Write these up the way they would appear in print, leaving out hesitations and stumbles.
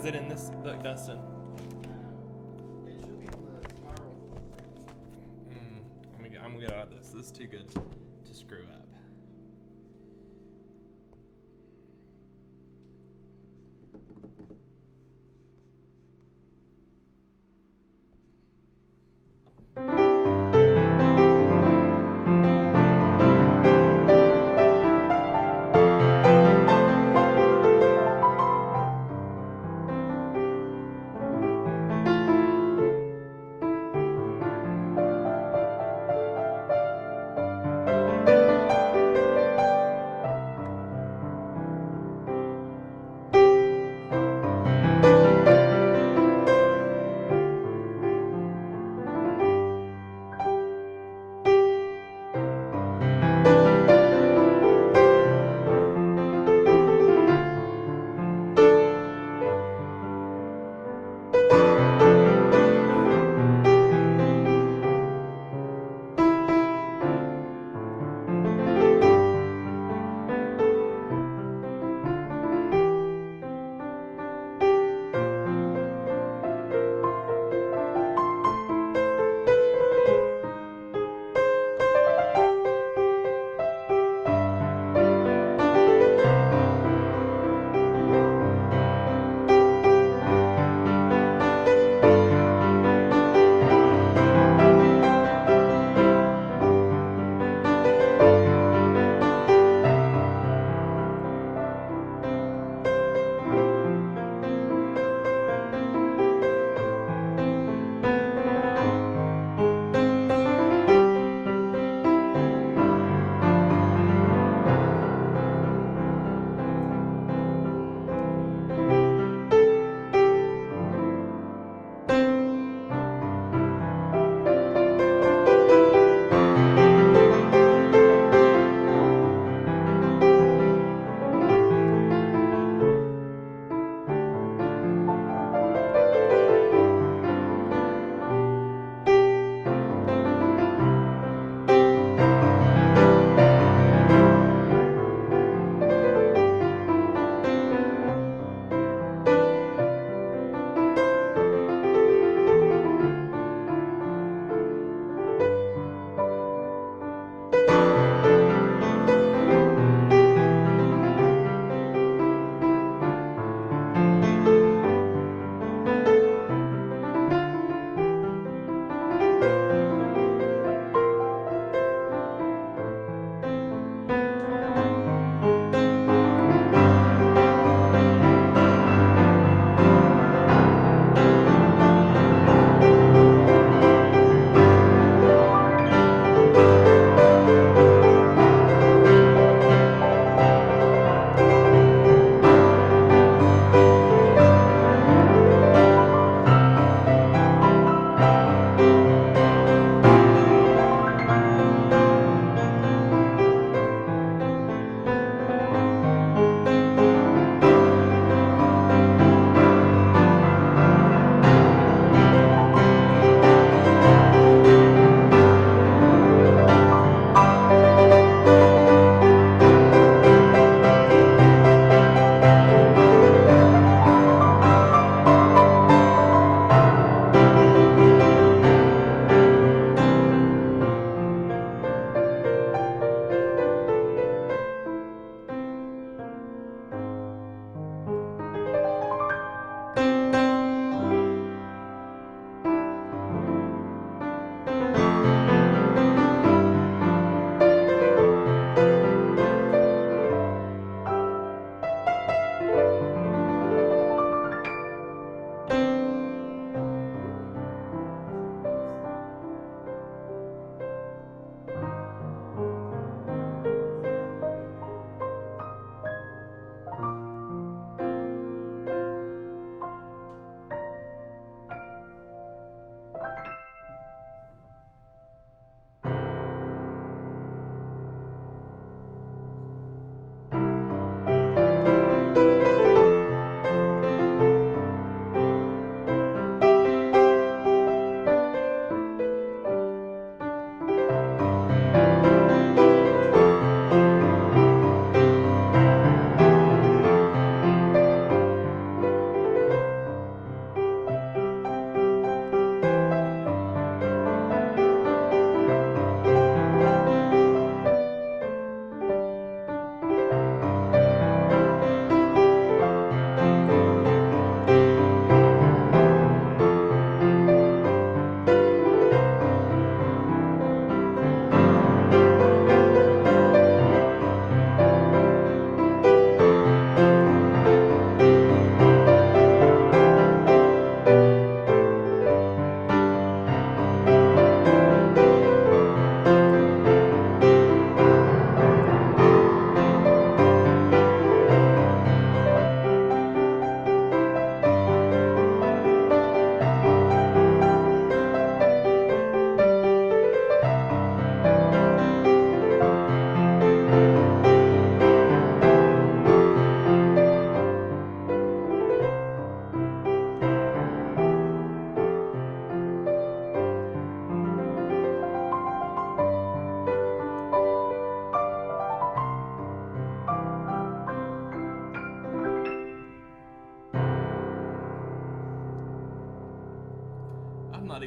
it in this? Look, Dustin. It should be on the spiral. I'm gonna get out of this. This is too good to screw up.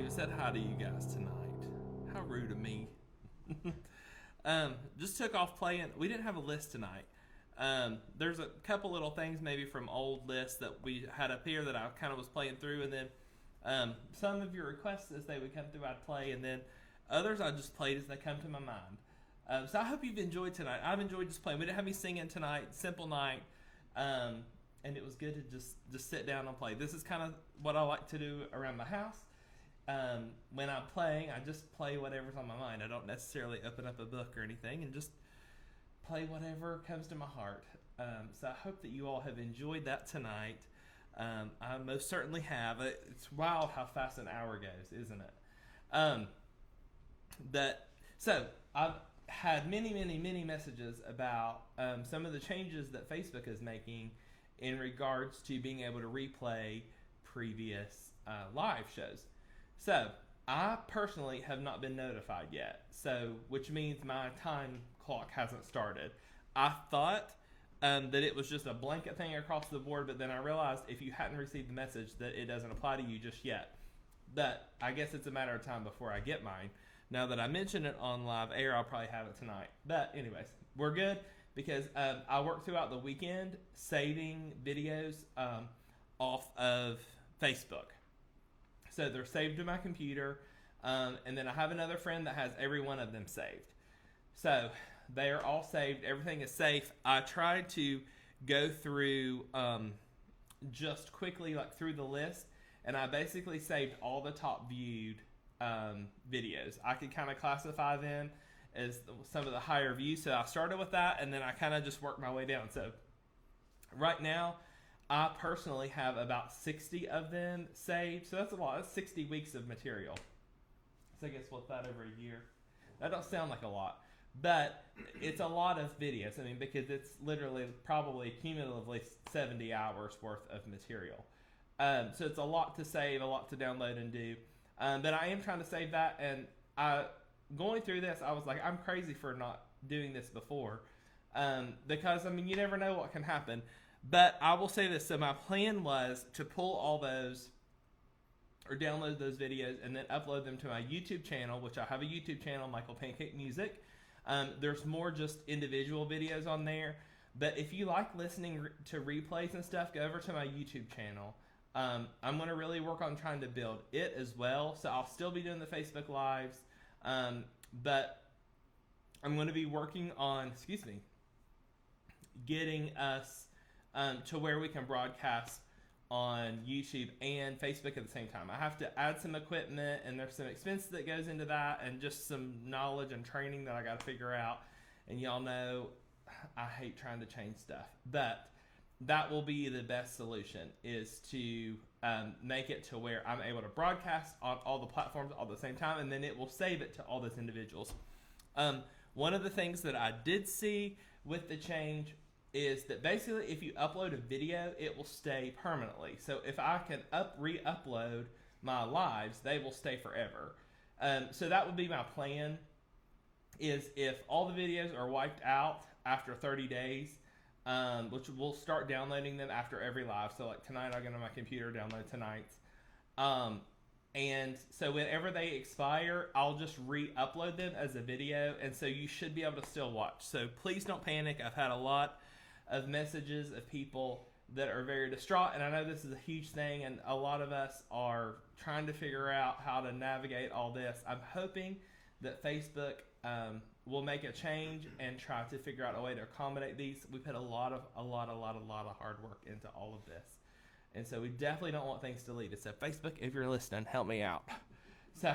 even said hi to you guys tonight. How rude of me. Just took off playing. We didn't have a list tonight. There's a couple little things maybe from old lists that we had up here that I kind of was playing through, and then some of your requests as they would come through I'd play, and then others I just played as they come to my mind. So I hope you've enjoyed tonight. I've enjoyed just playing. We didn't have me singing tonight. Simple night. And it was good to just sit down and play. This is kind of what I like to do around the house. When I'm playing, I just play whatever's on my mind. I don't necessarily open up a book or anything, and just play whatever comes to my heart. So I hope that you all have enjoyed that tonight. I most certainly have. It's wild how fast an hour goes, isn't it? So I've had many messages about some of the changes that Facebook is making in regards to being able to replay previous live shows. So I personally have not been notified yet, which means my time clock hasn't started. I thought that it was just a blanket thing across the board, but then I realized if you hadn't received the message that it doesn't apply to you just yet. That I guess it's a matter of time before I get mine. Now that I mentioned it on live air, I'll probably have it tonight. But anyways, we're good because I worked throughout the weekend saving videos off of Facebook. So they're saved to my computer, and then I have another friend that has every one of them saved. So they are all saved. Everything is safe. I tried to go through just quickly like through the list, and I basically saved all the top viewed videos. I could kind of classify them as some of the higher views. So I started with that, and then I kind of just worked my way down. So right now, I personally have about 60 of them saved. So that's a lot. That's 60 weeks of material. So I guess what's that over a year? That don't sound like a lot, but it's a lot of videos. I mean, because it's literally probably cumulatively 70 hours worth of material. So it's a lot to save, a lot to download and do. But I am trying to save that, and going through this, I was like, I'm crazy for not doing this before, because I mean, you never know what can happen. But I will say this: so my plan was to pull all those, or download those videos, and then upload them to my YouTube channel, which I have a YouTube channel, Michael Pancake Music. There's more just individual videos on there, but if you like listening to replays and stuff, go over to my YouTube channel. I'm going to really work on trying to build it as well. So I'll still be doing the Facebook Lives, but I'm going to be working on, getting us to where we can broadcast on YouTube and Facebook at the same time. I have to add some equipment, and there's some expense that goes into that, and just some knowledge and training that I got to figure out. And y'all know I hate trying to change stuff, but that will be the best solution, is to make it to where I'm able to broadcast on all the platforms all at the same time, and then it will save it to all those individuals. One of the things that I did see with the change is that basically if you upload a video, it will stay permanently. So if I can re-upload my lives, they will stay forever. So that would be my plan, is if all the videos are wiped out after 30 days, which we'll start downloading them after every live. So like tonight, I'll get on my computer, download tonight's. And so whenever they expire, I'll just re-upload them as a video. And so you should be able to still watch. So please don't panic. I've had a lot of messages of people that are very distraught. And I know this is a huge thing, and a lot of us are trying to figure out how to navigate all this. I'm hoping that Facebook will make a change and try to figure out a way to accommodate these. We put a lot of hard work into all of this. And so we definitely don't want things deleted. So Facebook, if you're listening, help me out. So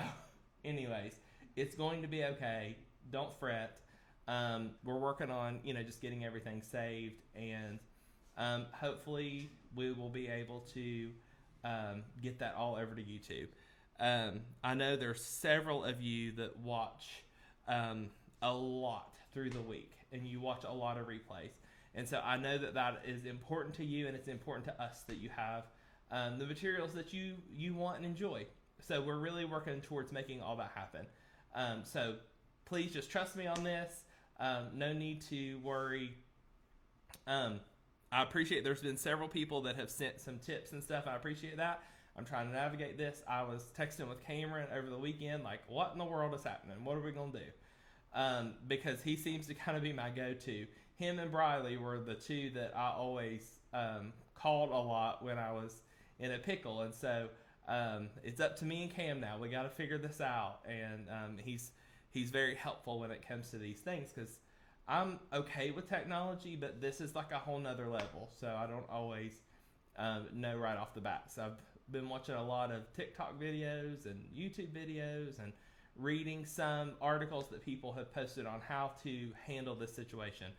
anyways, it's going to be okay. Don't fret. We're working on, just getting everything saved, and hopefully we will be able to get that all over to YouTube. I know there's several of you that watch a lot through the week, and you watch a lot of replays. And so I know that is important to you, and it's important to us that you have the materials that you want and enjoy. So we're really working towards making all that happen. So please just trust me on this. No need to worry. I appreciate there's been several people that have sent some tips and stuff. I appreciate that. I'm trying to navigate this. I was texting with Cameron over the weekend, like, what in the world is happening? What are we going to do? Because he seems to kind of be my go-to. Him and Briley were the two that I always called a lot when I was in a pickle. And so it's up to me and Cam now. We got to figure this out. And he's very helpful when it comes to these things because I'm okay with technology, but this is like a whole nother level. So I don't always know right off the bat. So I've been watching a lot of TikTok videos and YouTube videos and reading some articles that people have posted on how to handle this situation.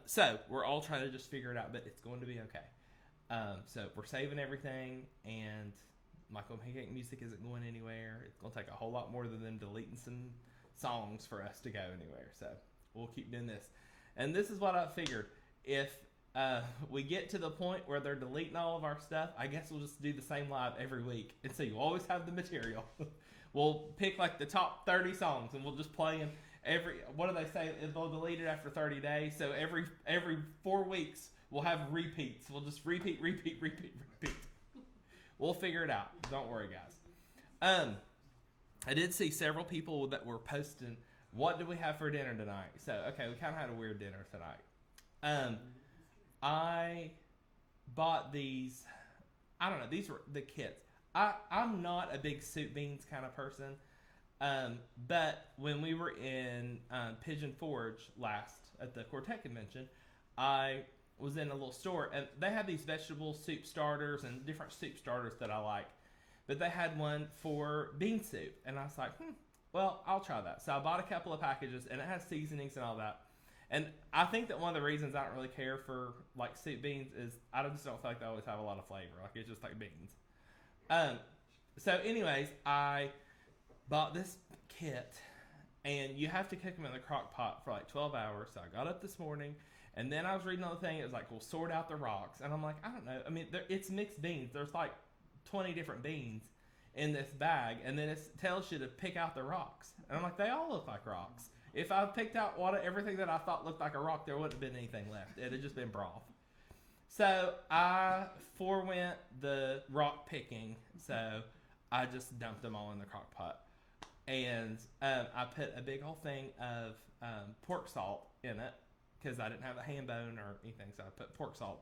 So we're all trying to just figure it out, but it's going to be okay. So we're saving everything, and Michael Pancake Music isn't going anywhere. It's going to take a whole lot more than them deleting some songs for us to go anywhere. So we'll keep doing this. And this is what I figured. If we get to the point where they're deleting all of our stuff, I guess we'll just do the same live every week. And so you always have the material. We'll pick like the top 30 songs and we'll just play them what do they say? They'll delete it after 30 days. So every 4 weeks we'll have repeats. We'll just repeat. We'll figure it out. Don't worry, guys. I did see several people that were posting, what do we have for dinner tonight? So, okay, we kind of had a weird dinner tonight. I bought these, I don't know, these were the kits. I'm not a big soup beans kind of person, but when we were in Pigeon Forge last at the Quartet convention, I was in a little store, and they had these vegetable soup starters and different soup starters that I like, but they had one for bean soup, and I was like, well, I'll try that. So I bought a couple of packages, and it has seasonings and all that. And I think that one of the reasons I don't really care for like soup beans is I just don't feel like they always have a lot of flavor. Like it's just like beans. So anyways, I bought this kit, and you have to cook them in the crock pot for like 12 hours. So I got up this morning, and then I was reading on the thing. It was like, we'll sort out the rocks. And I'm like, I don't know. I mean, it's mixed beans. There's like 20 different beans in this bag, and then it tells you to pick out the rocks. And I'm like, they all look like rocks. If I picked out everything that I thought looked like a rock, there wouldn't have been anything left. It had just been broth. So I forewent the rock picking. So I just dumped them all in the crock pot. And I put a big old thing of pork salt in it because I didn't have a ham bone or anything. So I put pork salt.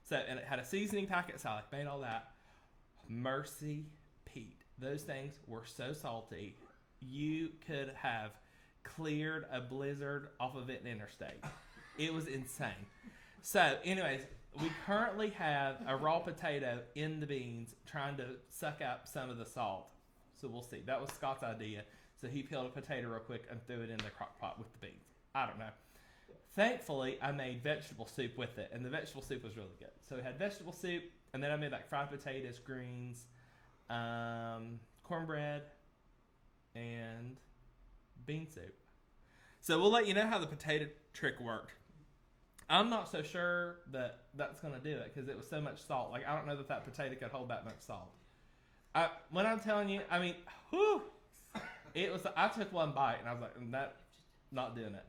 So, and it had a seasoning packet, so I made all that. Mercy Pete. Those things were so salty. You could have cleared a blizzard off of it in interstate. It was insane. So anyways, we currently have a raw potato in the beans trying to suck up some of the salt. So we'll see. That was Scott's idea. So he peeled a potato real quick and threw it in the crock pot with the beans. I don't know. Thankfully, I made vegetable soup with it, and the vegetable soup was really good. So we had vegetable soup, and then I made like fried potatoes, greens, cornbread, and bean soup. So we'll let you know how the potato trick worked. I'm not so sure that that's going to do it because it was so much salt. Like, I don't know that potato could hold that much salt. When I'm telling you, I mean, whew, it was. I took one bite and I was like, not doing it.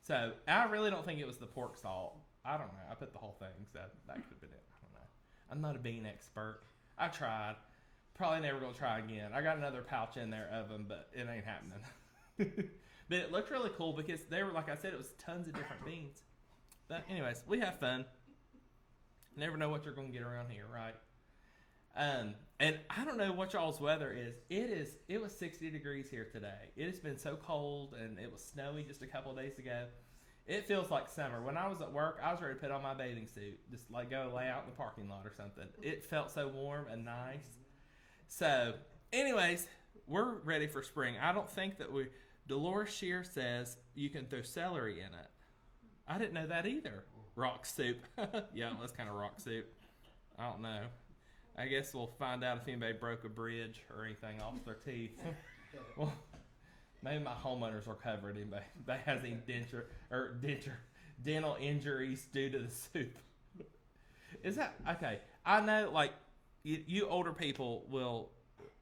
So I really don't think it was the pork salt. I don't know. I put the whole thing, so that could have been it. I don't know. I'm not a bean expert. I tried. Probably never going to try again. I got another pouch in there of them, but it ain't happening. But it looked really cool because they were, like I said, it was tons of different beans. But anyways, we have fun. Never know what you're going to get around here, right? And I don't know what y'all's weather is. It was 60 degrees here today. It has been so cold, and it was snowy just a couple of days ago. It feels like summer. When I was at work, I was ready to put on my bathing suit, just like go lay out in the parking lot or something. It felt so warm and nice. So, anyways, we're ready for spring. I don't think that Dolores Shear says you can throw celery in it. I didn't know that either. Rock soup. Yeah, it was kind of rock soup. I don't know. I guess we'll find out if anybody broke a bridge or anything off their teeth. Well, maybe my homeowners are covered. Anybody has any dental injuries due to the soup? Is that okay? I know, like you older people will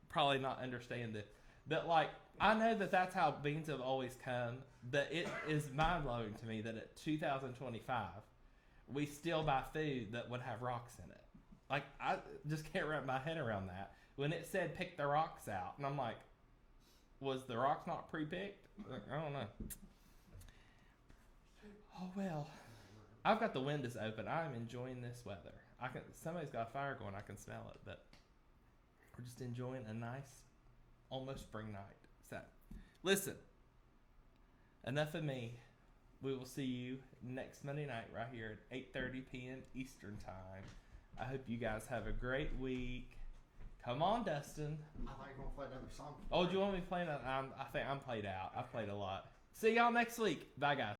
probably not understand it, but like I know that that's how beans have always come. But it is mind blowing to me that at 2025 we still buy food that would have rocks in it. Like, I just can't wrap my head around that. When it said pick the rocks out, and I'm like, was the rocks not pre-picked? Like, I don't know. Oh well. I've got the windows open. I'm enjoying this weather. Somebody's got a fire going. I can smell it, but we're just enjoying a nice, almost spring night. So, listen. Enough of me. We will see you next Monday night right here at 8:30 p.m. Eastern Time. I hope you guys have a great week. Come on, Dustin. I thought you were gonna play another song. Oh, do you want me to play? I think I'm played out. I've played a lot. See y'all next week. Bye, guys.